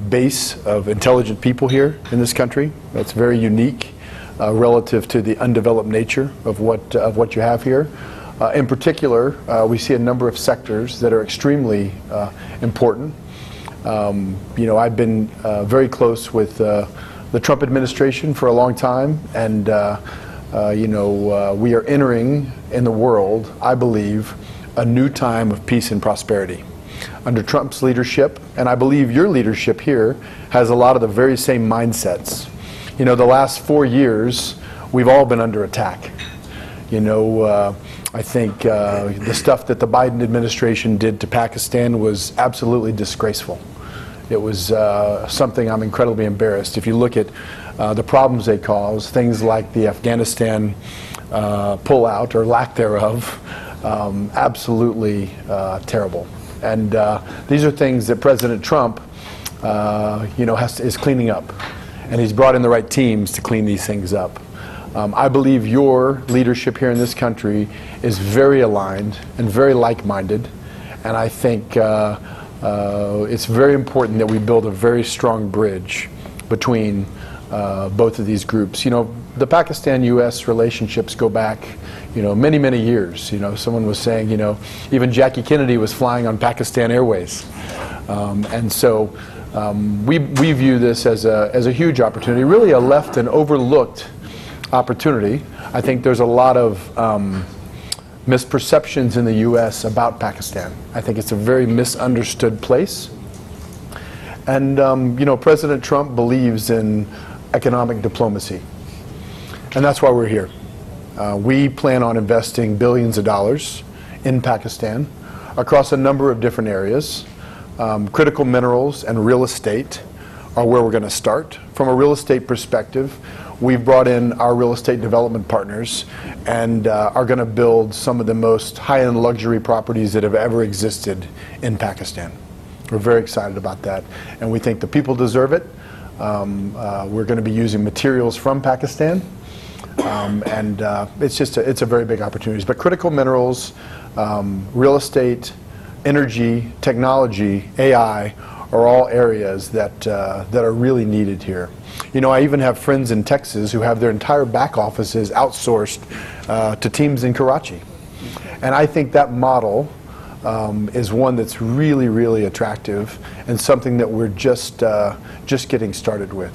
base of intelligent people here in this country. That's very unique relative to the undeveloped nature of what you have here. In particular, we see a number of sectors that are extremely important. You know, I've been very close with the Trump administration for a long time, and you know, we are entering in the world, I believe, a new time of peace and prosperity. Under Trump's leadership, and I believe your leadership here has a lot of the very same mindsets. You know, the last 4 years, we've all been under attack. You know, I think the stuff that the Biden administration did to Pakistan was absolutely disgraceful. It was something I'm incredibly embarrassed. If you look at the problems they caused, things like the Afghanistan pullout or lack thereof, absolutely terrible. And these are things that President Trump, you know, is cleaning up. And he's brought in the right teams to clean these things up. I believe your leadership here in this country is very aligned and very like-minded. And I think it's very important that we build a very strong bridge between both of these groups. You know, the Pakistan-U.S. relationships go back, you know, many, many years. You know, someone was saying, you know, even Jackie Kennedy was flying on Pakistan Airways. And so we view this as a huge opportunity, really a left and overlooked opportunity. I think there's a lot of misperceptions in the U.S. about Pakistan. I think it's a very misunderstood place. And you know, President Trump believes in economic diplomacy. And that's why we're here. We plan on investing billions of dollars in Pakistan across a number of different areas. Critical minerals and real estate are where we're going to start. From a real estate perspective, we've brought in our real estate development partners and are going to build some of the most high-end luxury properties that have ever existed in Pakistan. We're very excited about that, and we think the people deserve it. We're going to be using materials from Pakistan, and it's a very big opportunity. But critical minerals, real estate, energy, technology, AI are all areas that are really needed here. You know, I even have friends in Texas who have their entire back offices outsourced to teams in Karachi. And I think that model is one that's really, really attractive and something that we're just getting started with.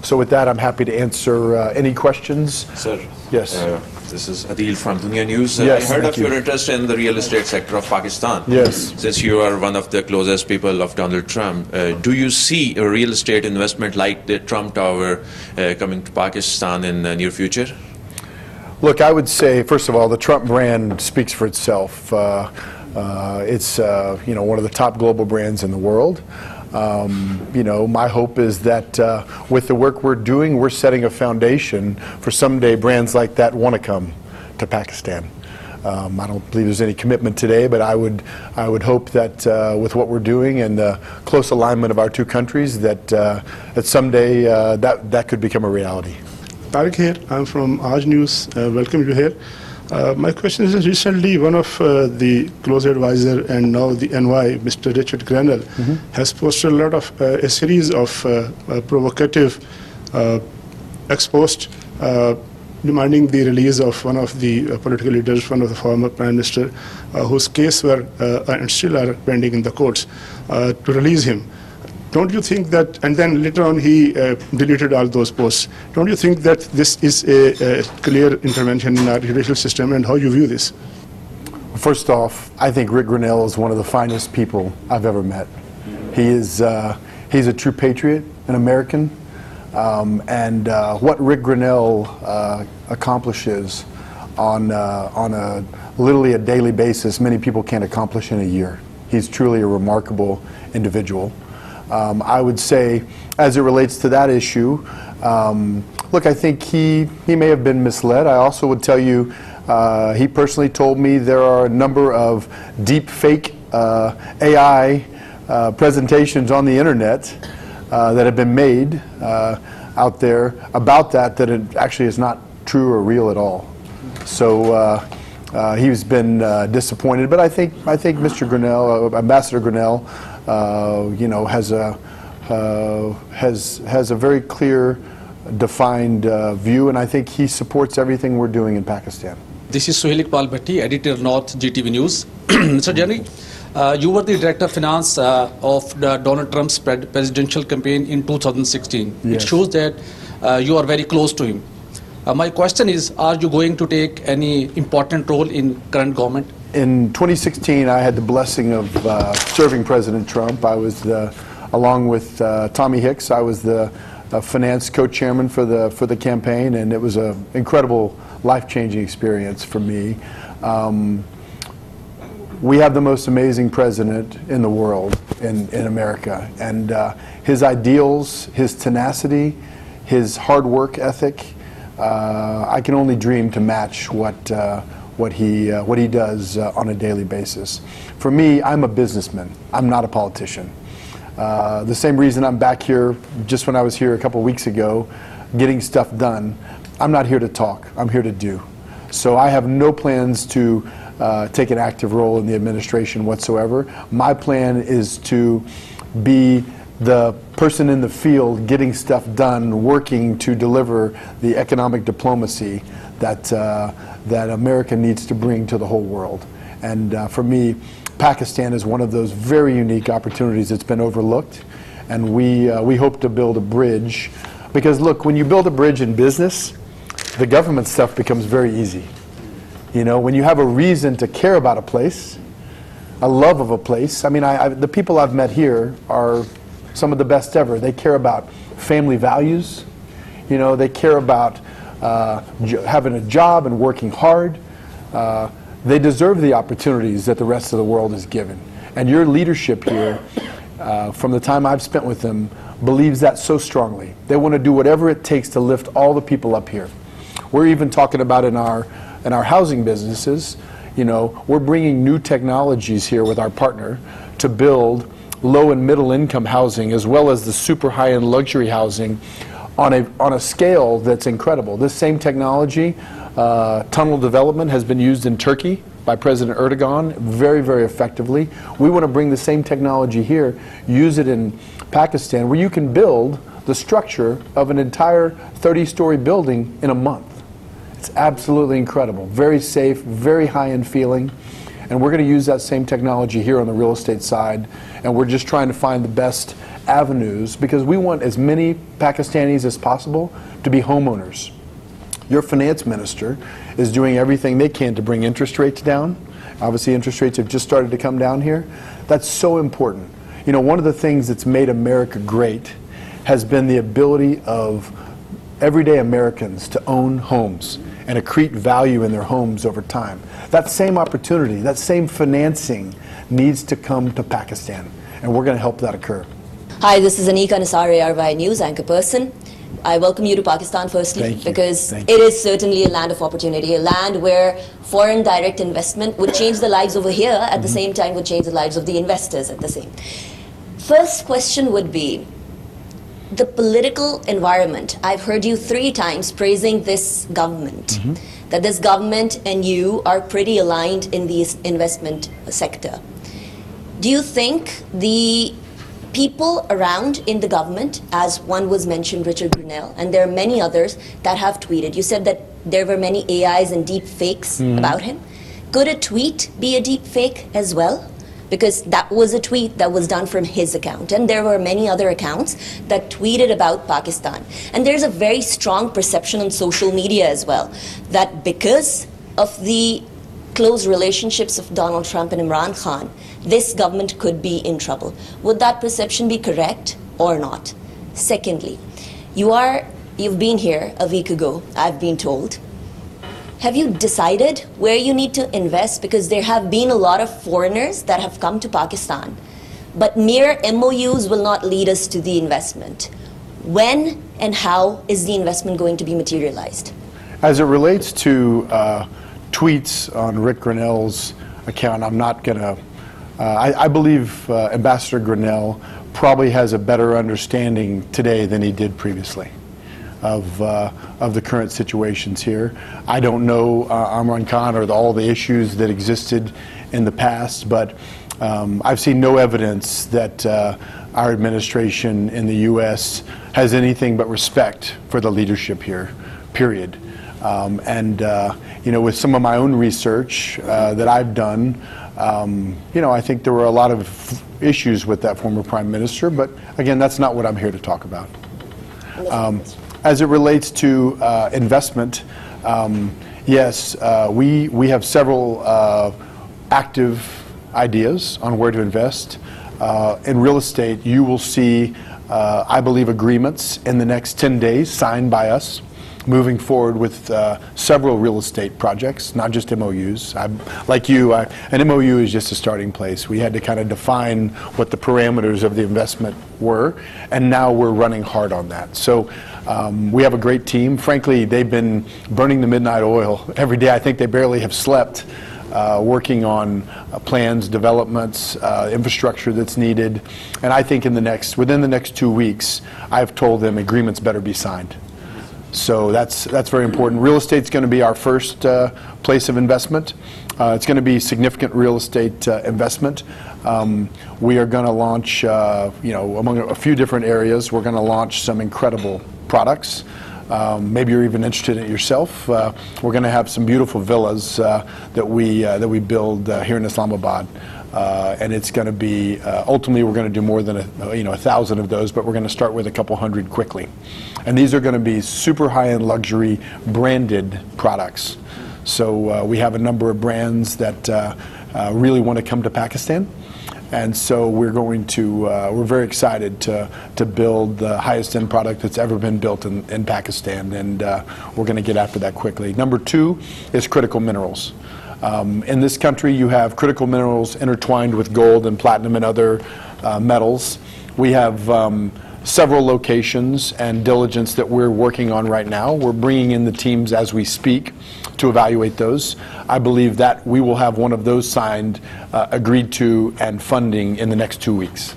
So with that, I'm happy to answer any questions. Sir, yes. This is Adil from Dunya News. Yes, I heard of your interest in the real estate sector of Pakistan. Yes. Since you are one of the closest people of Donald Trump, do you see a real estate investment like the Trump Tower coming to Pakistan in the near future? Look, I would say, first of all, the Trump brand speaks for itself. It's you know, one of the top global brands in the world. You know, my hope is that with the work we're doing, we're setting a foundation for someday brands like that want to come to Pakistan. I don't believe there's any commitment today, but I would hope that with what we're doing and the close alignment of our two countries, that someday that could become a reality. Tariq here. I'm from Aaj News. Welcome you here. My question is, recently one of the close advisor and now the NY, Mr. Richard Grenell, has posted a lot of a series of provocative exposed demanding the release of one of the political leaders, one of the former prime minister, whose case were and still are pending in the courts, to release him. Don't you think that, and then later on he deleted all those posts, don't you think that this is a clear intervention in our judicial system, and how you view this? First off, I think Rick Grenell is one of the finest people I've ever met. He's a true patriot, an American, and what Rick Grenell accomplishes on a literally a daily basis, many people can't accomplish in a year. He's truly a remarkable individual. I would say, as it relates to that issue, look, I think he may have been misled. I also would tell you, he personally told me there are a number of deep fake AI presentations on the internet that have been made out there about that it actually is not true or real at all. So he's been disappointed, but I think Mr. Grenell, Ambassador Grenell, you know, has has a very clear, defined view, and I think he supports everything we're doing in Pakistan. This is Suhail Iqbal Bhatti, editor North GTV News. Mr. Jani, you were the director of finance of Donald Trump's presidential campaign in 2016. Yes. It shows that you are very close to him. My question is, are you going to take any important role in current government? In 2016, I had the blessing of serving President Trump. I was along with Tommy Hicks, I was the finance co-chairman for the campaign, and it was an incredible, life-changing experience for me. We have the most amazing president in the world, in America, and his ideals, his tenacity, his hard work ethic, I can only dream to match what he does on a daily basis. For me, I'm a businessman. I'm not a politician. The same reason I'm back here, just when I was here a couple weeks ago, getting stuff done. I'm not here to talk. I'm here to do. So I have no plans to take an active role in the administration whatsoever. My plan is to be the person in the field getting stuff done, working to deliver the economic diplomacy that America needs to bring to the whole world. And for me, Pakistan is one of those very unique opportunities that's been overlooked, and we hope to build a bridge. Because look, when you build a bridge in business, the government stuff becomes very easy. You know, when you have a reason to care about a place, a love of a place. I mean, the people I've met here are some of the best ever. They care about family values. You know, they care about having a job and working hard. They deserve the opportunities that the rest of the world is given. And your leadership here, from the time I've spent with them, believes that so strongly. They want to do whatever it takes to lift all the people up here. We're even talking about in our housing businesses, you know, we're bringing new technologies here with our partner to build low and middle income housing as well as the super high-end luxury housing on a scale that's incredible. This same technology, tunnel development, has been used in Turkey by President Erdogan very, very effectively. We want to bring the same technology here, use it in Pakistan, where you can build the structure of an entire 30-story building in a month. It's absolutely incredible. Very safe, very high-end feeling. And we're going to use that same technology here on the real estate side. And we're just trying to find the best avenues because we want as many Pakistanis as possible to be homeowners. Your finance minister is doing everything they can to bring interest rates down. Obviously, interest rates have just started to come down here. That's so important. You know, one of the things that's made America great has been the ability of everyday Americans to own homes and accrete value in their homes over time. That same opportunity, that same financing needs to come to Pakistan, and we're going to help that occur. Hi, this is Anika Nasari, RY News anchor person. I welcome you to Pakistan firstly because it is certainly a land of opportunity, a land where foreign direct investment would change the lives over here, at the same time would change the lives of the investors at the same. First question would be, the political environment. I've heard you 3 times praising this government, that this government and you are pretty aligned in the investment sector. Do you think the people around in the government, as one was mentioned, Richard Grenell, and there are many others that have tweeted, you said that there were many AIs and deep fakes about him. Could a tweet be a deep fake as well? Because that was a tweet that was done from his account, and there were many other accounts that tweeted about Pakistan. And there's a very strong perception on social media as well, that because of the close relationships of Donald Trump and Imran Khan, this government could be in trouble. Would that perception be correct or not? Secondly, you've been here a week ago, I've been told. Have you decided where you need to invest? Because there have been a lot of foreigners that have come to Pakistan, but mere MOUs will not lead us to the investment. When and how is the investment going to be materialized? As it relates to tweets on Rick Grenell's account, I'm not going to, I believe Ambassador Grenell probably has a better understanding today than he did previously of the current situations here. I don't know Imran Khan or all the issues that existed in the past, but I've seen no evidence that our administration in the U.S. has anything but respect for the leadership here, period. You know, with some of my own research that I've done, you know, I think there were a lot of issues with that former prime minister, but again, that's not what I'm here to talk about. As it relates to investment, yes, we have several active ideas on where to invest. In real estate, you will see, I believe, agreements in the next 10 days signed by us, moving forward with several real estate projects, not just MOUs. Like you, an MOU is just a starting place. We had to kind of define what the parameters of the investment were, and now we're running hard on that. So we have a great team. Frankly, they've been burning the midnight oil every day. I think they barely have slept, working on plans, developments, infrastructure that's needed. And I think within the next 2 weeks, I've told them agreements better be signed. So that's very important. Real estate's going to be our first place of investment. It's going to be significant real estate investment. We are going to launch, you know, among a few different areas, we're going to launch some incredible products. Maybe you're even interested in it yourself. We're going to have some beautiful villas that we build here in Islamabad. And it's going to be, ultimately we're going to do more than 1,000 of those, but we're going to start with a couple hundred quickly. And these are going to be super high-end luxury branded products. So we have a number of brands that really want to come to Pakistan. And so we're going to, we're very excited to build the highest end product that's ever been built in Pakistan. And we're going to get after that quickly. Number 2 is critical minerals. In this country, you have critical minerals intertwined with gold and platinum and other metals. We have several locations and diligence that we're working on right now. We're bringing in the teams as we speak to evaluate those. I believe that we will have one of those signed, agreed to, and funding in the next 2 weeks.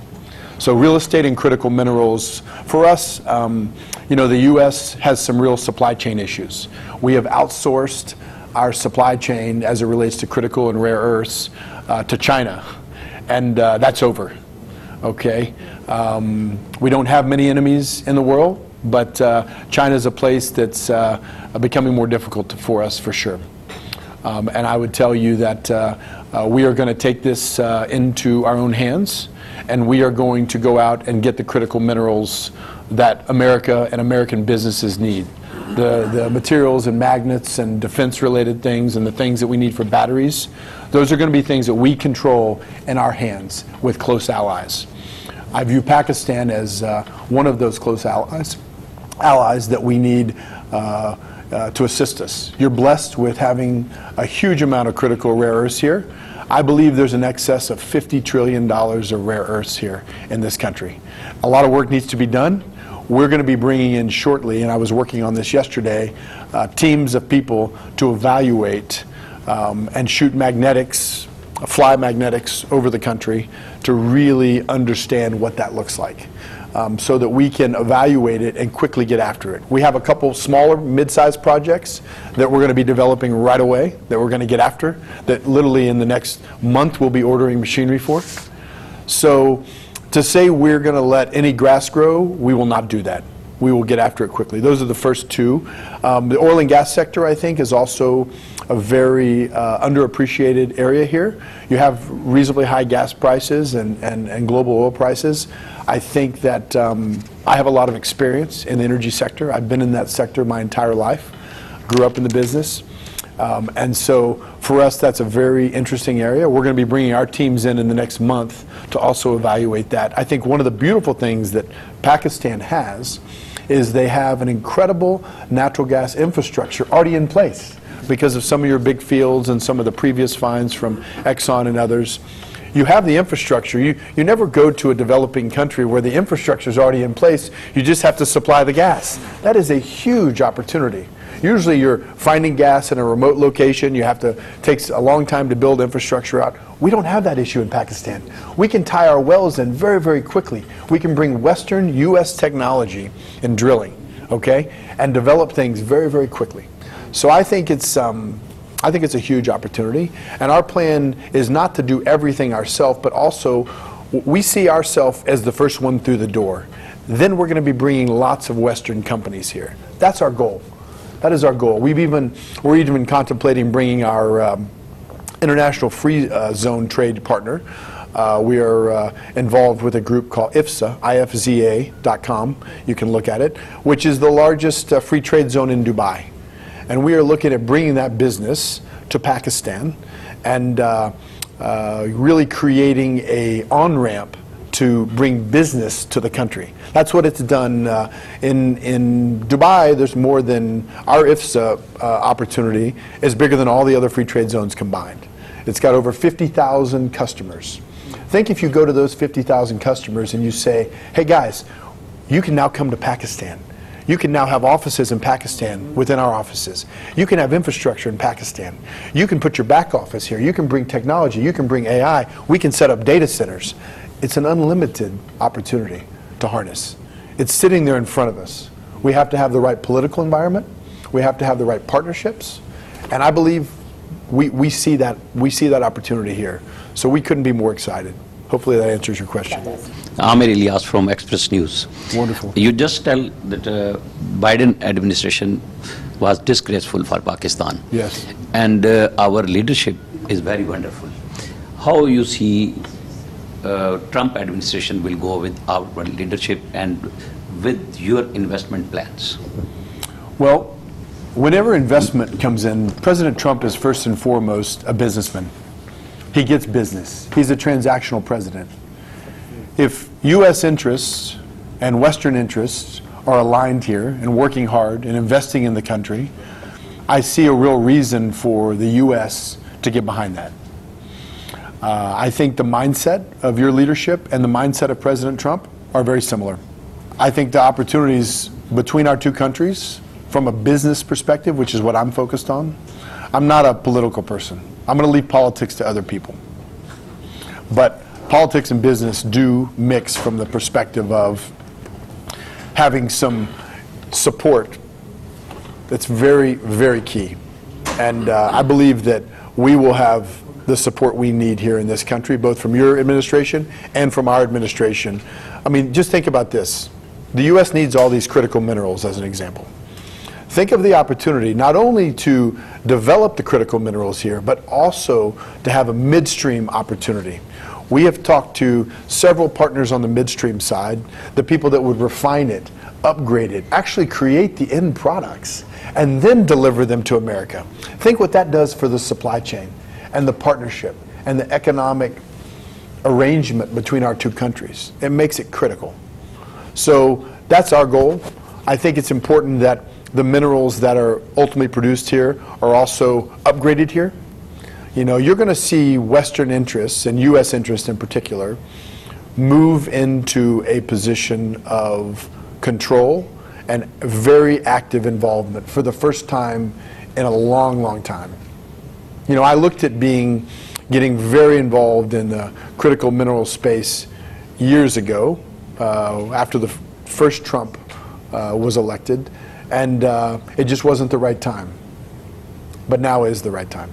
So real estate and critical minerals, for us, you know, the U.S. has some real supply chain issues. We have outsourced our supply chain as it relates to critical and rare earths to China, and that's over. Okay, we don't have many enemies in the world, but China is a place that's becoming more difficult for us, for sure. And I would tell you that we are going to take this into our own hands, and we are going to go out and get the critical minerals that America and American businesses need. The materials and magnets and defense-related things and the things that we need for batteries, those are going to be things that we control in our hands with close allies. I view Pakistan as one of those close allies that we need to assist us. You're blessed with having a huge amount of critical rare earths here. I believe there's an excess of $50 trillion of rare earths here in this country. A lot of work needs to be done. We're going to be bringing in shortly, and I was working on this yesterday, teams of people to evaluate and shoot magnetics, fly magnetics over the country to really understand what that looks like, so that we can evaluate it and quickly get after it. We have a couple smaller, mid-sized projects that we're going to be developing right away, that we're going to get after, that literally in the next month we'll be ordering machinery for. So to say we're going to let any grass grow, we will not do that. We will get after it quickly. Those are the first 2. The oil and gas sector, I think, is also a very underappreciated area here. You have reasonably high gas prices and global oil prices. I think that I have a lot of experience in the energy sector. I've been in that sector my entire life, grew up in the business. And so for us, that's a very interesting area. We're going to be bringing our teams in the next month to also evaluate that. I think one of the beautiful things that Pakistan has is they have an incredible natural gas infrastructure already in place because of some of your big fields and some of the previous finds from Exxon and others. You have the infrastructure. You never go to a developing country where the infrastructure is already in place. You just have to supply the gas. That is a huge opportunity. Usually you're finding gas in a remote location. You have to take a long time to build infrastructure out. We don't have that issue in Pakistan. We can tie our wells in very, very quickly. We can bring Western U.S. technology in drilling, okay, and develop things very, very quickly. So I think it's a huge opportunity. And our plan is not to do everything ourselves, but also we see ourselves as the first one through the door. Then we're going to be bringing lots of Western companies here. That's our goal. That is our goal. We're even contemplating bringing our international free zone trade partner. We are involved with a group called IFZA, IFZA.com. You can look at it, which is the largest free trade zone in Dubai. And we are looking at bringing that business to Pakistan and really creating a on-ramp to bring business to the country. That's what it's done. In Dubai, there's more than, our IFZA opportunity is bigger than all the other free trade zones combined. It's got over 50,000 customers. Think if you go to those 50,000 customers and you say, hey guys, you can now come to Pakistan. You can now have offices in Pakistan within our offices. You can have infrastructure in Pakistan. You can put your back office here. You can bring technology. You can bring AI. We can set up data centers. It's an unlimited opportunity to harness. It's sitting there in front of us. We have to have the right political environment. We have to have the right partnerships. And I believe we see that opportunity here. So we couldn't be more excited. Hopefully that answers your question. Amir Ilyas from Express News. Wonderful. You just tell that Biden administration was disgraceful for Pakistan. Yes. And our leadership is very wonderful. How you see Trump administration will go with our leadership and with your investment plans? Well, whenever investment comes in, President Trump is first and foremost a businessman. He gets business. He's a transactional president. If U.S. interests and Western interests are aligned here and working hard and investing in the country, I see a real reason for the U.S. to get behind that. I think the mindset of your leadership and the mindset of President Trump are very similar. I think the opportunities between our two countries, from a business perspective, which is what I'm focused on, I'm not a political person. I'm going to leave politics to other people. But politics and business do mix from the perspective of having some support that's very, very key. And I believe that we will have the support we need here in this country, both from your administration and from our administration. I mean, just think about this. The U.S. needs all these critical minerals, as an example. Think of the opportunity not only to develop the critical minerals here, but also to have a midstream opportunity. We have talked to several partners on the midstream side, the people that would refine it, upgrade it, actually create the end products, and then deliver them to America. Think what that does for the supply chain and the partnership and the economic arrangement between our two countries. It makes it critical. So that's our goal. I think it's important that the minerals that are ultimately produced here are also upgraded here. You know, you're going to see Western interests, and U.S. interests in particular, move into a position of control and very active involvement for the first time in a long, long time. You know, I looked at getting very involved in the critical mineral space years ago, after the first Trump was elected, and it just wasn't the right time. But now is the right time.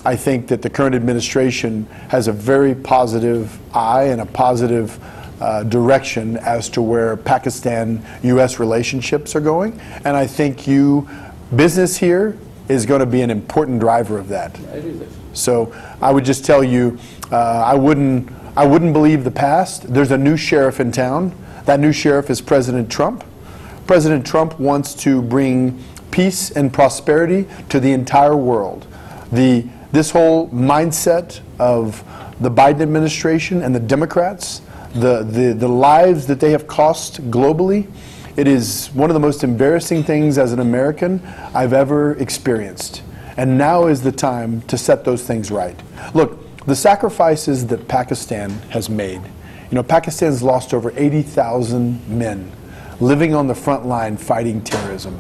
I think that the current administration has a very positive eye and a positive direction as to where Pakistan-U.S. relationships are going, and I think business here is going to be an important driver of that. So I would just tell you, I wouldn't believe the past. There's a new sheriff in town. That new sheriff is President Trump. President Trump wants to bring peace and prosperity to the entire world. This whole mindset of the Biden administration and the Democrats, the lives that they have cost globally, it is one of the most embarrassing things as an American I've ever experienced. And now is the time to set those things right. Look, the sacrifices that Pakistan has made, you know, Pakistan's lost over 80,000 men living on the front line fighting terrorism.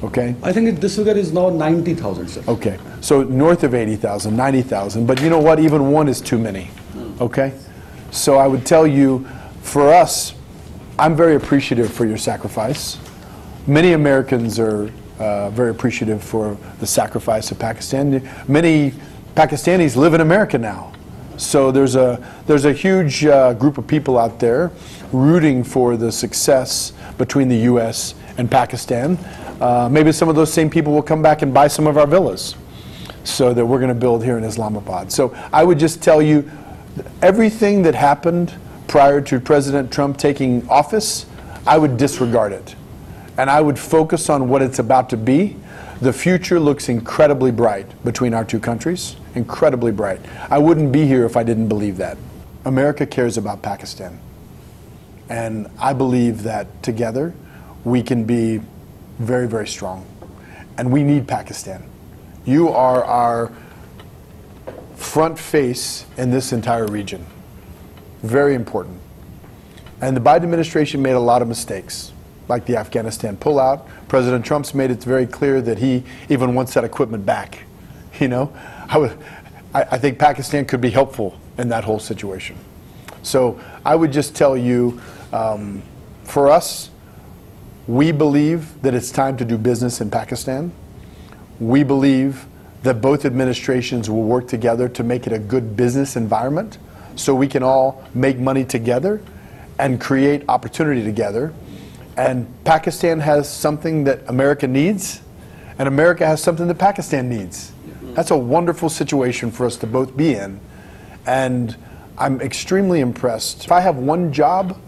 Okay? I think this figure is now 90,000, sir. Okay. So north of 80,000, 90,000. But you know what? Even one is too many. Okay? So I would tell you, for us, I'm very appreciative for your sacrifice. Many Americans are very appreciative for the sacrifice of Pakistan. Many Pakistanis live in America now. So there's a huge group of people out there rooting for the success between the U.S. and Pakistan. Maybe some of those same people will come back and buy some of our villas so that we're going to build here in Islamabad. So I would just tell you, everything that happened prior to President Trump taking office, I would disregard it. And I would focus on what it's about to be. The future looks incredibly bright between our two countries, incredibly bright. I wouldn't be here if I didn't believe that. America cares about Pakistan. And I believe that together we can be very, very strong. And we need Pakistan. You are our front face in this entire region. Very important. And the Biden administration made a lot of mistakes, like the Afghanistan pullout. President Trump's made it very clear that he even wants that equipment back. You know, I think Pakistan could be helpful in that whole situation. So I would just tell you, for us, we believe that it's time to do business in Pakistan. We believe that both administrations will work together to make it a good business environment so we can all make money together and create opportunity together. And Pakistan has something that America needs, and America has something that Pakistan needs. That's a wonderful situation for us to both be in. And I'm extremely impressed. If I have one job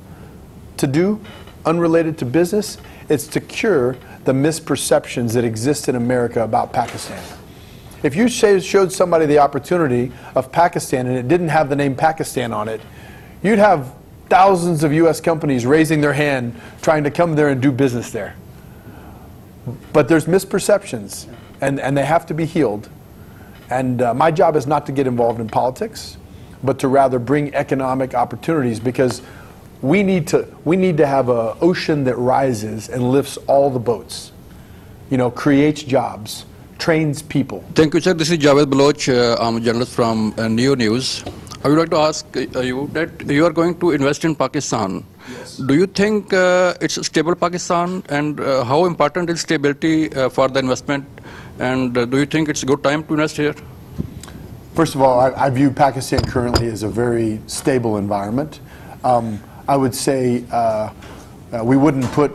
to do, unrelated to business, it's to cure the misperceptions that exist in America about Pakistan. If you showed somebody the opportunity of Pakistan and it didn't have the name Pakistan on it, you'd have thousands of U.S. companies raising their hand trying to come there and do business there. But there's misperceptions, and they have to be healed. And my job is not to get involved in politics, but to rather bring economic opportunities, because we need to have an ocean that rises and lifts all the boats, you know, creates jobs, trains people. Thank you, sir. This is Javed Baloch. I'm a journalist from Neo News. I would like to ask you that you are going to invest in Pakistan. Yes. Do you think it's a stable Pakistan, and how important is stability for the investment? And do you think it's a good time to invest here? First of all, I view Pakistan currently as a very stable environment. I would say we wouldn't put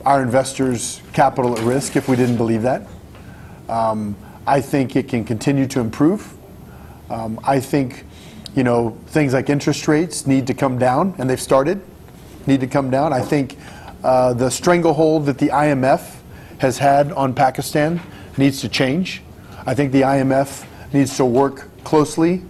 our investors' capital at risk if we didn't believe that. I think it can continue to improve. I think, you know, things like interest rates need to come down, and they've started, need to come down. I think the stranglehold that the IMF has had on Pakistan needs to change. I think the IMF needs to work closely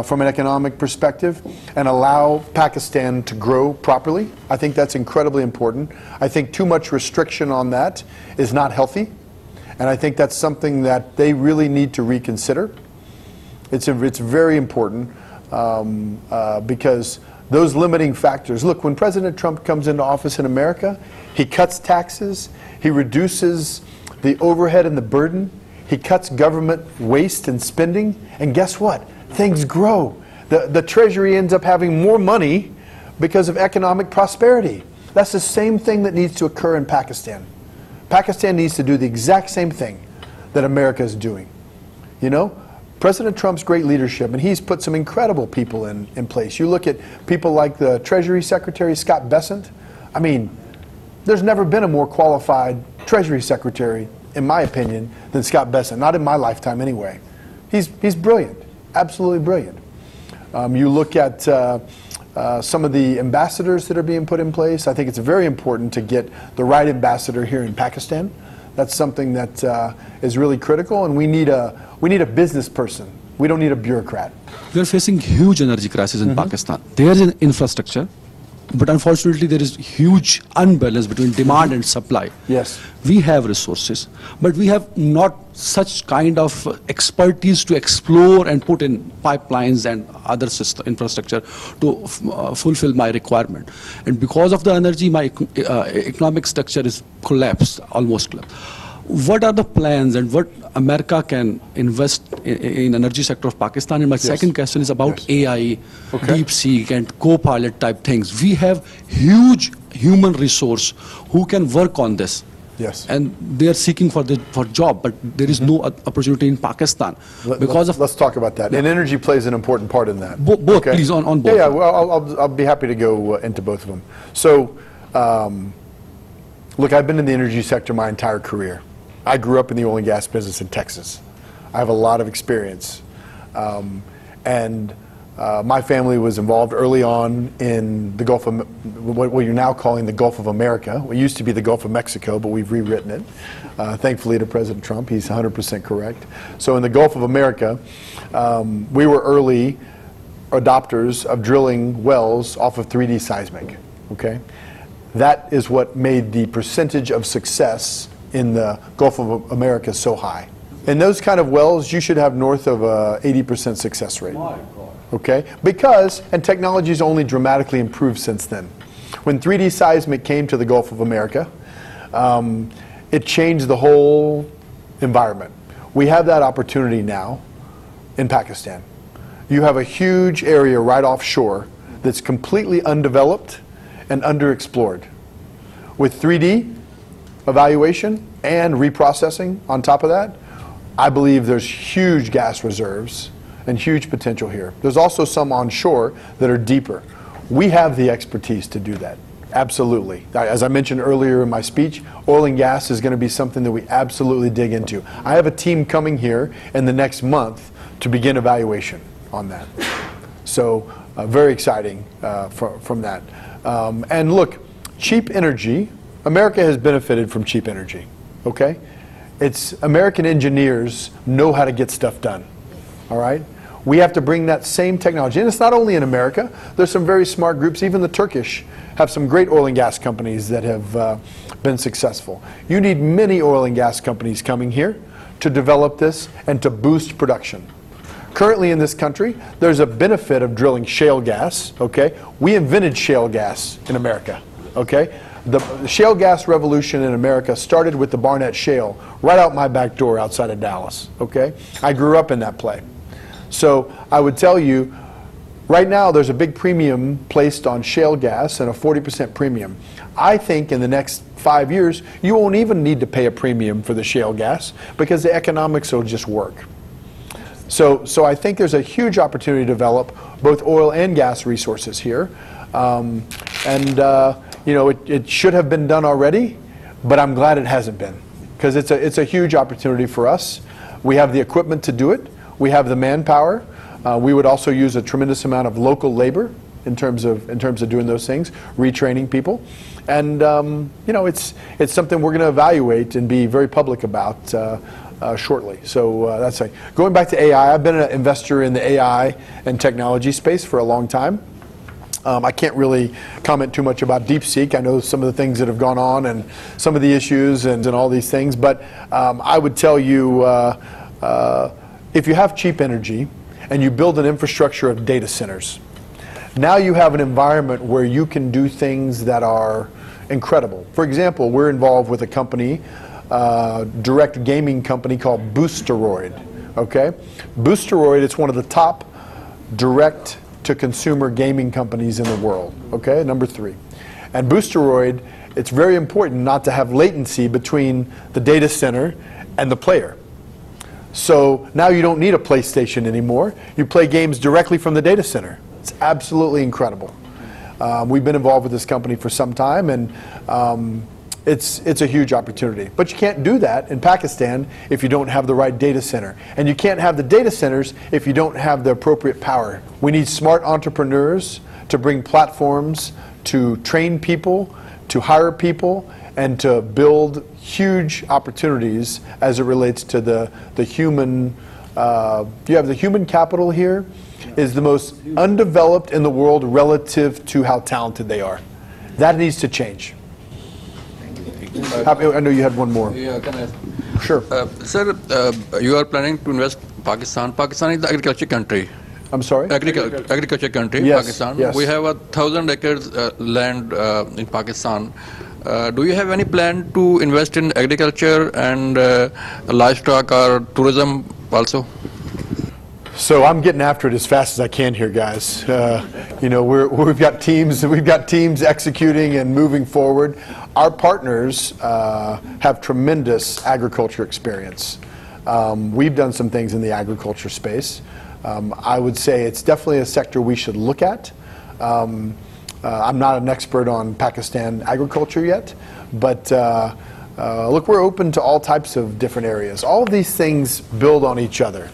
from an economic perspective and allow Pakistan to grow properly. I think that's incredibly important. I think too much restriction on that is not healthy, and I think that's something that they really need to reconsider. It's very important because those limiting factors. Look, when President Trump comes into office in America, he cuts taxes, he reduces the overhead and the burden, he cuts government waste and spending, and guess what? Things grow. The Treasury ends up having more money because of economic prosperity. That's the same thing that needs to occur in Pakistan. Pakistan needs to do the exact same thing that America is doing. You know, President Trump's great leadership, and he's put some incredible people in place. You look at people like the Treasury Secretary, Scott Bessent. I mean, there's never been a more qualified Treasury Secretary, in my opinion, than Scott Bessent. Not in my lifetime anyway. He's brilliant. Absolutely brilliant. You look at some of the ambassadors that are being put in place. I think it's very important to get the right ambassador here in Pakistan. That's something that is really critical, and we need a business person. We don't need a bureaucrat. We are facing huge energy crisis in Pakistan. There is an infrastructure, but unfortunately there is huge unbalance between demand and supply. Yes. We have resources, but we have not such kind of expertise to explore and put in pipelines and other infrastructure to fulfill my requirement. And because of the energy, my economic structure is collapsed, almost collapsed. What are the plans and what America can invest in energy sector of Pakistan? And my second question is about AI, DeepSeek and co-pilot type things. We have huge human resource who can work on this. Yes. And they are seeking for job, but there is no opportunity in Pakistan Let's talk about that. And energy plays an important part in that. Both, okay? please, on both. Yeah, well, I'll be happy to go into both of them. So, look, I've been in the energy sector my entire career. I grew up in the oil and gas business in Texas. I have a lot of experience. My family was involved early on in the Gulf of, what you're now calling the Gulf of America. It used to be the Gulf of Mexico, but we've rewritten it. Thankfully to President Trump, he's 100% correct. So in the Gulf of America, we were early adopters of drilling wells off of 3D seismic, okay? That is what made the percentage of success in the Gulf of America so high. In those kind of wells, you should have north of a 80% success rate. Okay? Because, and technology's only dramatically improved since then. When 3D seismic came to the Gulf of America, it changed the whole environment. We have that opportunity now in Pakistan. You have a huge area right offshore that's completely undeveloped and underexplored. With 3D evaluation and reprocessing on top of that, I believe there's huge gas reserves and huge potential here. There's also some onshore that are deeper. We have the expertise to do that, absolutely. As I mentioned earlier in my speech, oil and gas is going to be something that we absolutely dig into. I have a team coming here in the next month to begin evaluation on that. So very exciting from that. And look, cheap energy, America has benefited from cheap energy, okay? It's American engineers know how to get stuff done. All right? We have to bring that same technology. And it's not only in America. There's some very smart groups. Even the Turkish have some great oil and gas companies that have been successful. You need many oil and gas companies coming here to develop this and to boost production. Currently in this country, there's a benefit of drilling shale gas, okay? We invented shale gas in America, okay? The shale gas revolution in America started with the Barnett Shale right out my back door outside of Dallas, okay? I grew up in that play. So I would tell you, right now there's a big premium placed on shale gas and a 40% premium. I think in the next 5 years, you won't even need to pay a premium for the shale gas because the economics will just work. So I think there's a huge opportunity to develop both oil and gas resources here. You know, it should have been done already, but I'm glad it hasn't been because it's a huge opportunity for us. We have the equipment to do it. We have the manpower. We would also use a tremendous amount of local labor in terms of doing those things, retraining people, and you know, it's something we're going to evaluate and be very public about shortly. So that's like going back to AI. I've been an investor in the AI and technology space for a long time. I can't really comment too much about DeepSeek. I know some of the things that have gone on and some of the issues and all these things, but I would tell you, if you have cheap energy and you build an infrastructure of data centers, now you have an environment where you can do things that are incredible. For example, we're involved with a company, direct gaming company called Boosteroid, okay? Boosteroid, it's one of the top direct to consumer gaming companies in the world, okay, number 3. And Boosteroid, it's very important not to have latency between the data center and the player. So now you don't need a PlayStation anymore. You play games directly from the data center. It's absolutely incredible. We've been involved with this company for some time, and it's a huge opportunity. But you can't do that in Pakistan if you don't have the right data center. And you can't have the data centers if you don't have the appropriate power. We need smart entrepreneurs to bring platforms, to train people, to hire people, and to build huge opportunities as it relates to the human. You have the human capital here is the most undeveloped in the world relative to how talented they are. That needs to change. I know you had one more. Yeah, can I? Sure. Sir, you are planning to invest Pakistan. Pakistan is the agriculture country. I'm sorry? Agriculture country, yes, Pakistan. Yes. We have 1,000 acres land in Pakistan. Do you have any plan to invest in agriculture and livestock or tourism also? So I'm getting after it as fast as I can here, guys. You know, we've got teams executing and moving forward. Our partners have tremendous agriculture experience. We've done some things in the agriculture space. I would say it's definitely a sector we should look at. I'm not an expert on Pakistan agriculture yet, but look, we're open to all types of different areas. All of these things build on each other.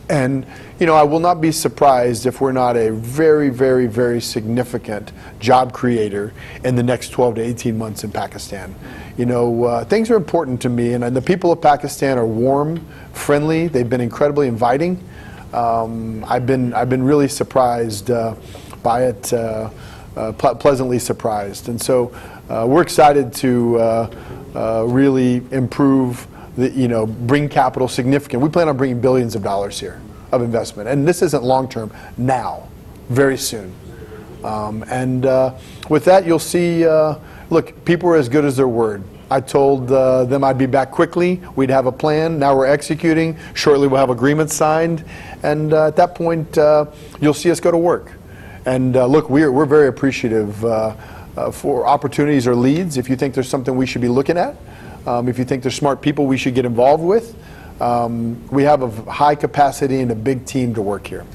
And, you know, I will not be surprised if we're not a very, very, very significant job creator in the next 12 to 18 months in Pakistan. You know, things are important to me, and the people of Pakistan are warm, friendly. They've been incredibly inviting. I've been really surprised by it, pleasantly surprised. And so we're excited to really improve, you know, bring capital significant. We plan on bringing billions of dollars here of investment. And this isn't long term, now, very soon. With that, you'll see, look, people are as good as their word. I told them I'd be back quickly. We'd have a plan. Now we're executing. Shortly we'll have agreements signed. And at that point, you'll see us go to work. And look, we're very appreciative for opportunities or leads. If you think there's something we should be looking at, if you think there's smart people we should get involved with, we have a high capacity and a big team to work here.